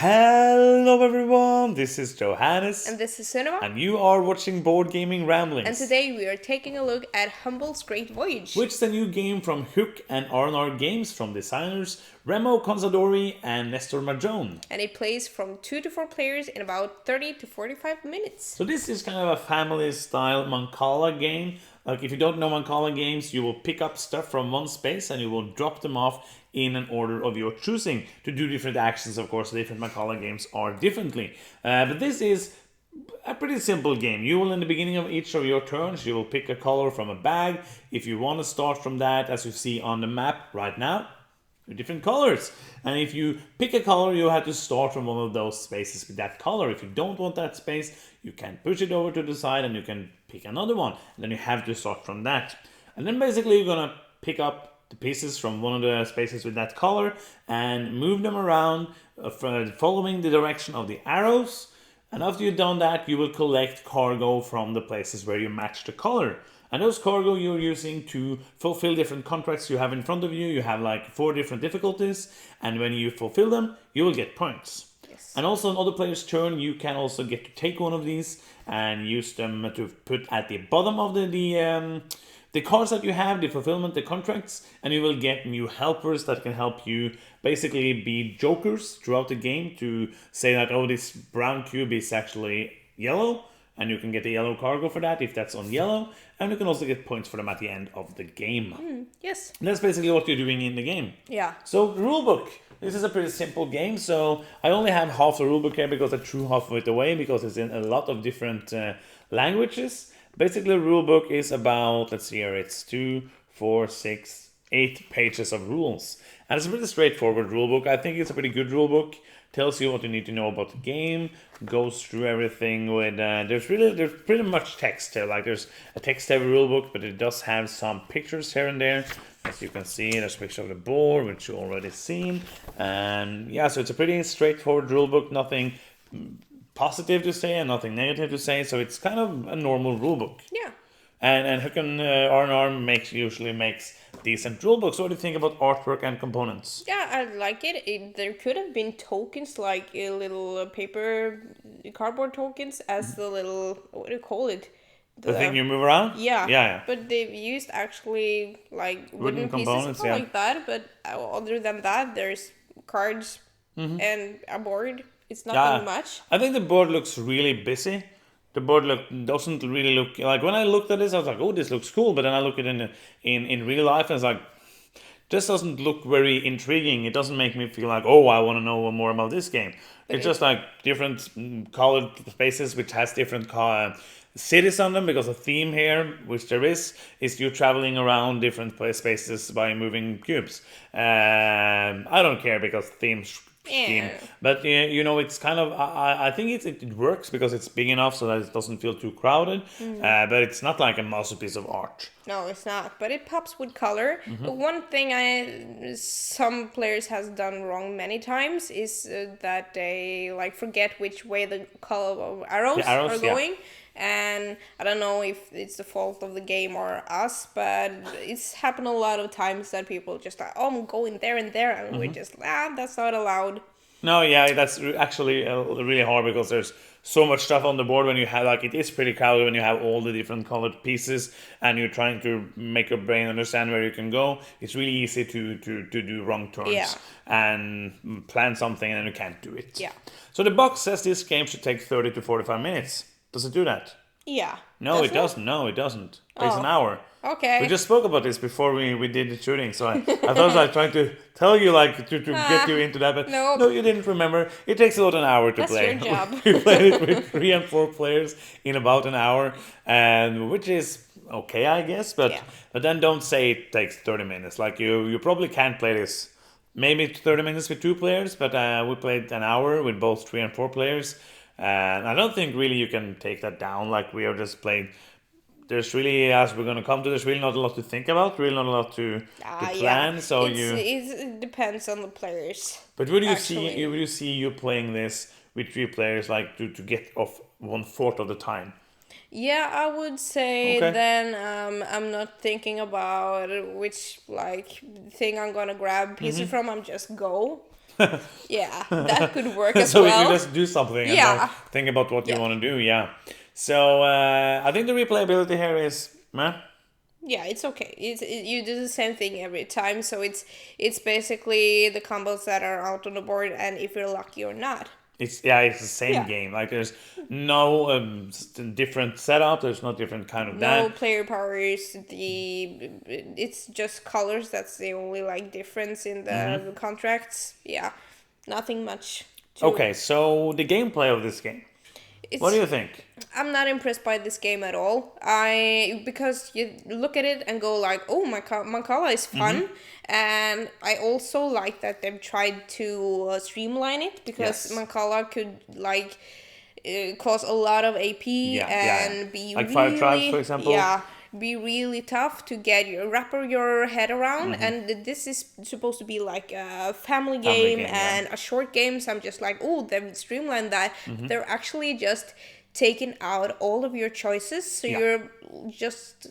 Hello everyone, this is Johannes. And this is Cinema. And you are watching Board Gaming Ramblings. And today we are taking a look at Humboldt's Great Voyage. Which is a new game from Huch and R&R Games from designers Remo Consadori and Nestor Marjone. And it plays from 2 to 4 players in about 30 to 45 minutes. So this is kind of a family-style Mancala game. Like if you don't know Mancala games, you will pick up stuff from one space and you will drop them off in an order of your choosing to do different actions. Of course, different Mancala games are differently. But this is a pretty simple game. You will, in the beginning of each of your turns, you will pick a color from a bag. If you want to start from that, as you see on the map right now, different colors. And if you pick a color, you have to start from one of those spaces with that color. If you don't want that space, you can push it over to the side and you can pick another one. And then you have to start from that. And then basically you're going to pick up the pieces from one of the spaces with that color and move them around following the direction of the arrows. And after you've done that, you will collect cargo from the places where you match the color. And those cargo you're using to fulfill different contracts you have in front of you. You have like 4 different difficulties. And when you fulfill them, you will get points. Yes. And also on other players' turn, you can also get to take one of these and use them to put at the bottom of the cards that you have, the fulfillment, the contracts, and you will get new helpers that can help you basically be jokers throughout the game to say that, oh, this brown cube is actually yellow, and you can get the yellow cargo for that if that's on yellow, and you can also get points for them at the end of the game. Yes. And that's basically what you're doing in the game. Yeah. So, rulebook. This is a pretty simple game, so I only have half the rulebook here because I threw half of it away because it's in a lot of different languages. Basically, the rulebook is about, let's see here, it's 2, 4, 6, 8 pages of rules. And it's a pretty straightforward rulebook. I think it's a pretty good rulebook. Tells you what you need to know about the game, goes through everything with, there's pretty much text here. Like there's a text-heavy rulebook, but it does have some pictures here and there. As you can see, there's a picture of the board, which you already seen. And yeah, so it's a pretty straightforward rulebook, nothing positive to say and nothing negative to say, so it's kind of a normal rulebook. Yeah. And Huch and R&R usually makes decent rulebooks. So what do you think about artwork and components? Yeah, I like it. There could have been tokens like a little paper, cardboard tokens as the little, what do you call it? The thing you move around? Yeah. Yeah. But they've used actually like wooden pieces components, or like that. But other than that, there's cards and a board. It's nothing much. I think the board looks really busy. The board doesn't really look like, when I looked at this, I was like, oh, this looks cool. But then I look at it in real life and it's like, this doesn't look very intriguing. It doesn't make me feel like, oh, I want to know more about this game. It's just like different colored spaces which has different cities on them, because the theme here, which there is you traveling around different spaces by moving cubes. I don't care because themes scheme. But you know, it's kind of, I think it works because it's big enough so that it doesn't feel too crowded. But it's not like a masterpiece of art. No, it's not. But it pops with color. But one thing some players has done wrong many times is that they like forget which way the color of arrows are going. And I don't know if it's the fault of the game or us, but it's happened a lot of times that people just like, oh, I'm going there and there, and we're just, that's not allowed. No, yeah, that's actually really hard because there's so much stuff on the board when you have, like, it is pretty crowded when you have all the different colored pieces and you're trying to make your brain understand where you can go. It's really easy to do wrong turns and plan something and then you can't do it. Yeah. So the box says this game should take 30 to 45 minutes. Does it do that? Yeah. No, it doesn't. No, it doesn't. It takes an hour. Okay. We just spoke about this before we did the shooting, so I thought I was like trying to tell you, like, to get you into that, but no, you didn't remember. It takes about an hour to play. That's your job. We played it with 3 and 4 players in about an hour, and which is okay, I guess, but then don't say it takes 30 minutes. Like, you probably can't play this maybe 30 minutes with 2 players, but we played an hour with both 3 and 4 players. And I don't think really you can take that down. Like, we are just playing. There's really, as we're going to come to, there's really not a lot to think about. Really not a lot to plan. Yeah. So it depends on the players. But would you see you playing this with 3 players, like to get off 1/4 of the time? Yeah, I would say then I'm not thinking about which like thing I'm gonna grab pieces from. I'm just go. Yeah, that could work as So if you well. just do something and Yeah. think about what you Yeah. want to do, yeah. So I think the replayability here is meh. Yeah, it's okay. You do the same thing every time, so it's basically the combos that are out on the board, and if you're lucky or not. It's the same Yeah. game. Like there's no different setup. There's no different kind of No that. player powers. It's just colors. That's the only like difference in the contracts. Yeah, nothing much. To Okay, so the gameplay of this game. What do it's you think? I'm not impressed by this game at all. Because you look at it and go like, oh, Mancala is fun, and I also like that they've tried to streamline it because Yes. Mancala could like cause a lot of AP Yeah, yeah. and be Like Five Tribes, for really example. be really tough to wrap your head around. And this is supposed to be like a family Family game game, and yeah. a short game, so I'm just like, oh, they've streamlined that. They're actually just taking out all of your choices, so Yeah. you're just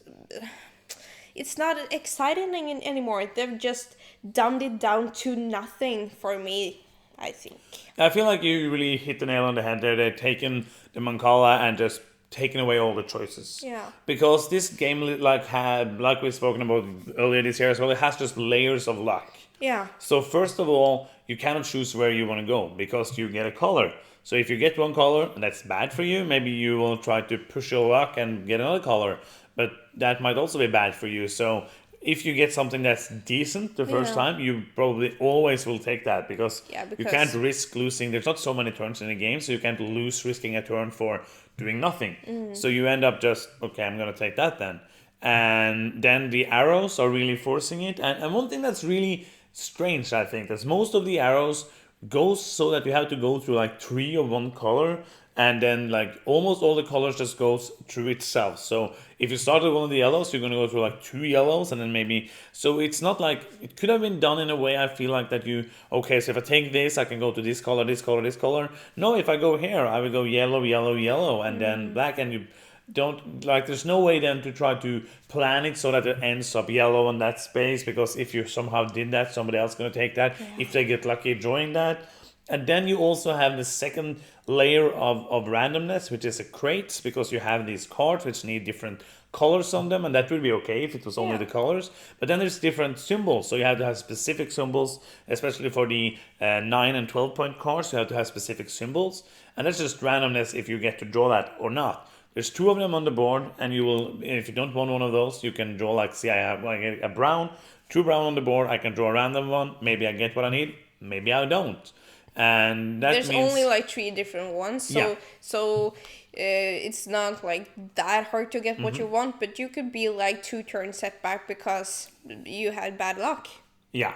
it's not exciting anymore. They've just dumbed it down to nothing for me, I think. I feel like you really hit the nail on the head there. They've taken the Mancala and just taken away all the choices. Yeah. Because this game, like we've spoken about earlier this year as well, it has just layers of luck. Yeah. So first of all, you cannot choose where you want to go because you get a color. So if you get one color and that's bad for you, maybe you will try to push your luck and get another color. But that might also be bad for you. So if you get something that's decent the first Yeah. time, you probably always will take that because, Yeah, you because- can't risk losing. There's not so many turns in the game, so you can't lose risking a turn for doing nothing. So you end up just, okay, I'm going to take that then. And then the arrows are really forcing it. And one thing that's really strange, I think, is most of the arrows goes so that you have to go through like 3 of one color, and then like almost all the colors just goes through itself. So if you start with one of the yellows, you're going to go through like 2 yellows, and then maybe, so it's not like, it could have been done in a way, I feel like, that you, okay, so if I take this, I can go to this color, this color, this color. No, if I go here, I will go yellow, yellow, yellow, and then black, and you don't, like, there's no way then to try to plan it so that it ends up yellow on that space, because if you somehow did that, somebody else is going to take that if they get lucky drawing that. And then you also have the second layer of randomness, which is the crates, because you have these cards which need different colors on them, and that would be okay if it was only Yeah. the colors. But then there's different symbols, so you have to have specific symbols, especially for the 9 and 12 point cards. You have to have specific symbols, and that's just randomness if you get to draw that or not. There's 2 of them on the board, and you will, if you don't want one of those, you can draw, like, see, I have like a brown, 2 brown on the board. I can draw a random one. Maybe I get what I need, maybe I don't. And that There's means only like 3 different ones, so Yeah. it's not like that hard to get what Mm-hmm. you want, but you could be like 2 turns setback because you had bad luck. yeah.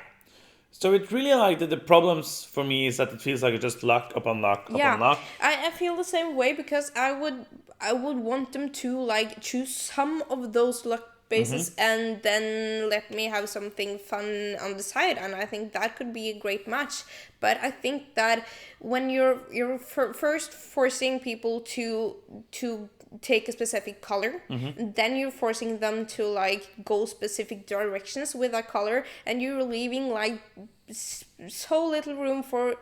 So it's really like the problems for me is that it feels like it's just luck upon luck upon Yeah, luck. I feel the same way because I would want them to like choose some of those luck bases and then let me have something fun on the side, and I think that could be a great match. But I think that when you're first forcing people to take a specific color, then you're forcing them to like go specific directions with that color, and you're leaving like so little room for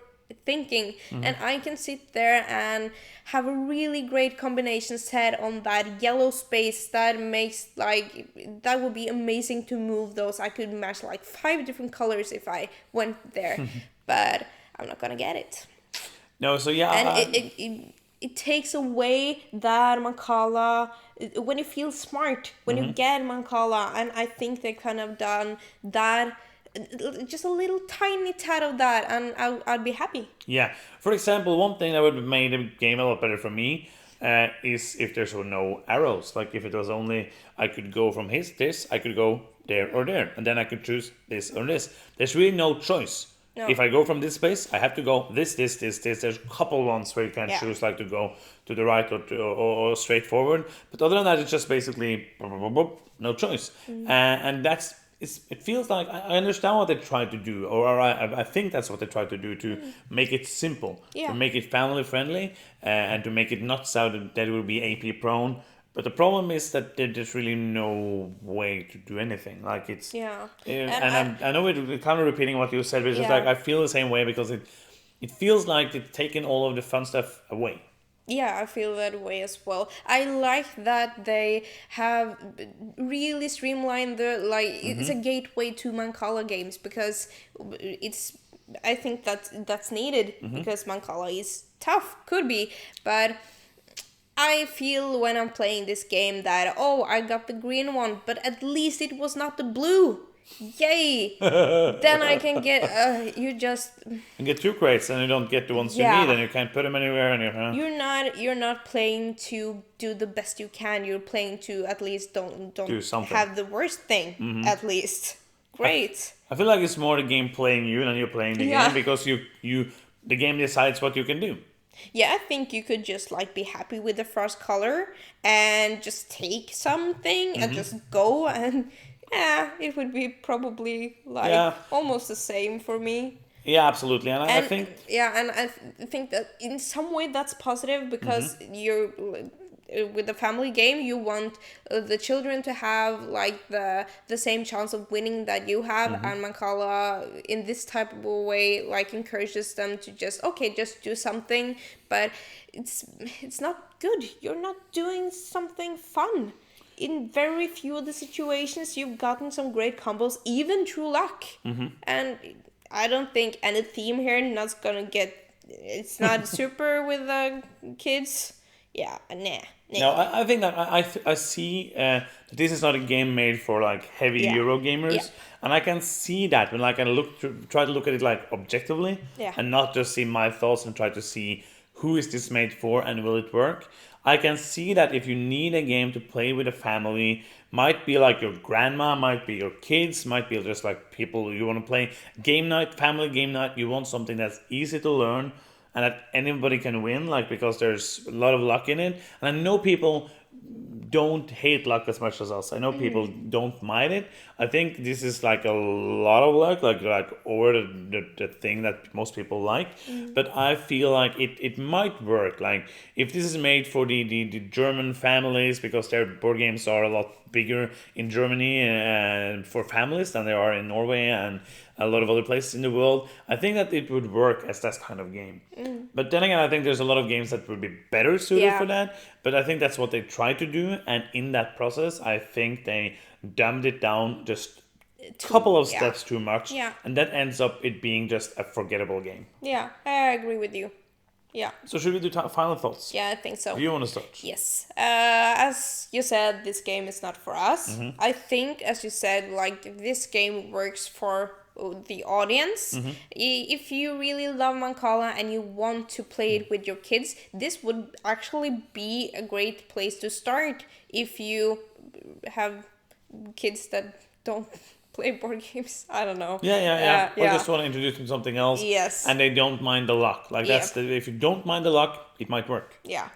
thinking. And I can sit there and have a really great combination set on that yellow space that makes like, that would be amazing to move those. I could match like 5 different colors if I went there, but I'm not gonna get it. No, so yeah, And it takes away that Mancala when you feel smart, when you get Mancala, and I think they kind of done that, just a little tiny tad of that, and I'd be happy. yeah. For example, one thing that would have made the game a lot better for me is if there's no arrows. Like if it was only, I could go from this, I could go there or there, and then I could choose this or this. There's really no choice. No. If I go from this space, I have to go this. There's a couple ones where you can Yeah. choose, like to go to the right or straight forward. But other than that, it's just basically no choice. And that's, it feels like I understand what they tried to do, or I think that's what they tried to do, to make it simple, Yeah. to make it family friendly, and to make it not so that it will be AP prone. But the problem is that there's really no way to do anything. Like it's Yeah. I know we're kind of repeating what you said, but it's just like Yeah. I feel the same way because it feels like it's taken all of the fun stuff away. Yeah, I feel that way as well. I like that they have really streamlined the it's a gateway to Mancala games because it's I think that's needed because Mancala is tough, could be, but I feel when I'm playing this game that oh, I got the green one, but at least it was not the blue. Yay! Then I can get you just And get two crates, and you don't get the ones you Yeah. need, and you can't put them anywhere. And you're not playing to do the best you can. You're playing to at least don't Do something. have the worst thing at least. Great. I feel like it's more the game playing you than you're playing the Yeah. game because the game decides what you can do. Yeah, I think you could just like be happy with the first color and just take something and just go and yeah, it would be probably like Yeah. almost the same for me. Yeah, absolutely, and I think yeah, and I think that in some way that's positive because you're with the family game you want the children to have like the same chance of winning that you have, and Mancala in this type of a way like encourages them to just do something, but it's not good. You're not doing something fun. In very few of the situations you've gotten some great combos even through luck, and I don't think any theme here not gonna get. It's not super with the kids. Yeah, nah. no, I think that I see that this is not a game made for like heavy Yeah. Euro gamers, Yeah. and I can see that when like I try to look at it like objectively, Yeah. and not just see my thoughts and try to see who is this made for and will it work. I can see that if you need a game to play with a family, might be like your grandma, might be your kids, might be just like people you want to play game night, family game night. You want something that's easy to learn and that anybody can win, like because there's a lot of luck in it. And I know people don't hate luck as much as us. I know people don't mind it. I think this is like a lot of luck, like over the thing that most people like. But I feel like it might work. Like if this is made for the German families, because their board games are a lot bigger in Germany and for families than they are in Norway and a lot of other places in the world, I think that it would work as that kind of game. But then again, I think there's a lot of games that would be better suited Yeah. for that. But I think that's what they try to do, and in that process, I think they dumbed it down just a couple of yeah. steps too much, Yeah. and that ends up it being just a forgettable game. Yeah, I agree with you. Yeah. So should we do final thoughts? Yeah, I think so. Do you want to start? Yes. As you said, this game is not for us. I think, as you said, like this game works for the audience. If you really love Mancala and you want to play it with your kids, this would actually be a great place to start if you have kids that don't play board games. I don't know. Yeah. Or just want to introduce them to something else. Yes. And they don't mind the luck. Like that's if you don't mind the luck, it might work. Yeah.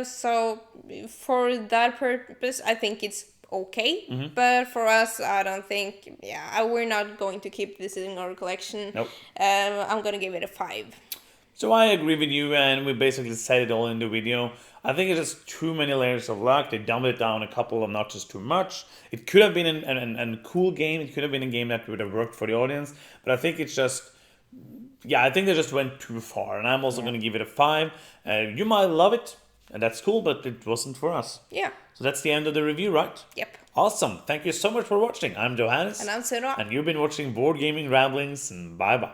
So for that purpose, I think it's okay. But for us, I don't think. Yeah, we're not going to keep this in our collection. Nope. I'm gonna give it a 5. So I agree with you, and we basically said it all in the video. I think it's just too many layers of luck. They dumbed it down a couple of notches too much. It could have been a cool game. It could have been a game that would have worked for the audience. But I think it's just, I think they just went too far. And I'm also going to give it a 5. You might love it, and that's cool, but it wasn't for us. Yeah. So that's the end of the review, right? Yep. Awesome. Thank you so much for watching. I'm Johannes. And I'm Sarah. And you've been watching Board Gaming Ramblings, and bye-bye.